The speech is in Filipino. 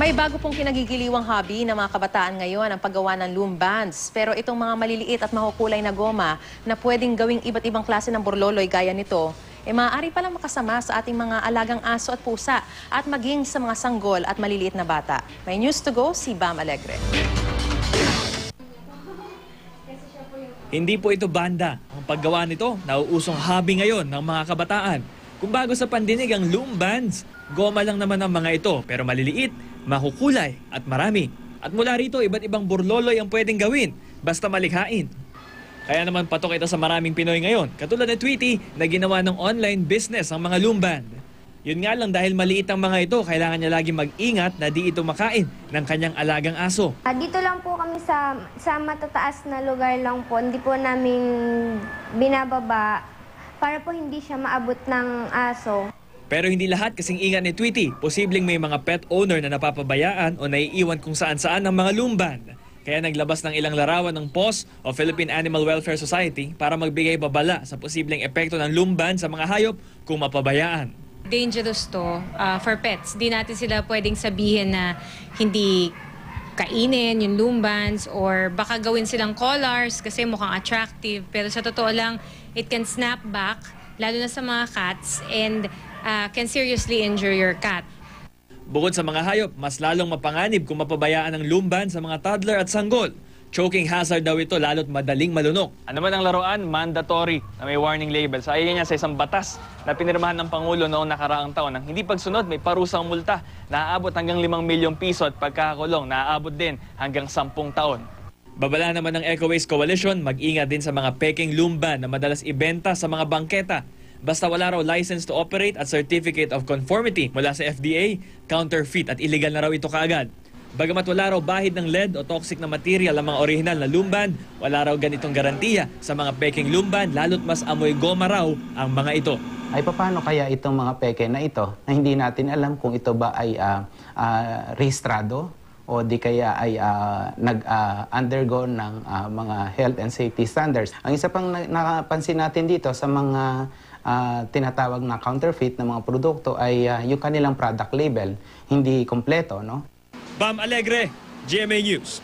May bago pong kinagigiliwang hobby ng mga kabataan ngayon ang paggawa ng loom bands. Pero itong mga maliliit at makukulay na goma na pwedeng gawing iba't ibang klase ng burloloy gaya nito, maaari palang makasama sa ating mga alagang aso at pusa at maging sa mga sanggol at maliliit na bata. May news to go, si Bam Alegre. Hindi po ito banda. Ang paggawa nito, nauusong hobby ngayon ng mga kabataan. Kung bago sa pandinig ang loom bands, goma lang naman ang mga ito pero maliliit, makukulay at marami. At mula rito, iba't ibang burloloy ang pwedeng gawin, basta malikhain. Kaya naman patok ito sa maraming Pinoy ngayon, katulad ni Tweety na ginawa ng online business ang mga loom band. Yun nga lang dahil maliit ang mga ito, kailangan niya lagi mag-ingat na di ito makain ng kanyang alagang aso. Dito lang po kami sa matataas na lugar lang po, hindi po namin binababa para po hindi siya maabot ng aso. Pero hindi lahat kasing ingat ni Tweety. Posibleng may mga pet owner na napapabayaan o naiiwan kung saan-saan ng mga loom band. Kaya naglabas ng ilang larawan ng PAWS o Philippine Animal Welfare Society para magbigay babala sa posibleng epekto ng loom band sa mga hayop kung mapabayaan. Dangerous to for pets. Di natin sila pwedeng sabihin na hindi kainin yung loom bands or baka gawin silang collars kasi mukhang attractive. Pero sa totoo lang, it can snap back, lalo na sa mga cats, and can seriously injure your cat. Bukod sa mga hayop, mas lalong mapanganib kung mapabayaan ng loom band sa mga toddler at sanggol. Choking hazard daw ito lalo't madaling malunok. Ano man ang laruan, mandatory na may warning label. So ayon niya sa isang batas na pinirmahan ng Pangulo noong nakaraang taon. Ang hindi pagsunod, may parusang multa na aabot hanggang 5 milyong piso at pagkakakulong na aabot din hanggang 10 taon. Babala naman ng Eco Waste Coalition, mag-ingat din sa mga peking loom band na madalas ibenta sa mga bangketa. Basta wala raw license to operate at certificate of conformity mula sa FDA, counterfeit at illegal na raw ito kaagad. Bagamat wala raw bahid ng lead o toxic na material ang mga original na loom band, wala raw ganitong garantiya sa mga peking loom band lalo't mas amoy goma raw ang mga ito. Ay paano kaya itong mga peke na ito na hindi natin alam kung ito ba ay rehistrado o di kaya ay nag-undergo ng mga health and safety standards. Ang isa pang napansin natin dito sa mga tinatawag na counterfeit na mga produkto ay yung kanilang product label, hindi kompleto, no? Bam Alegre, GMA News.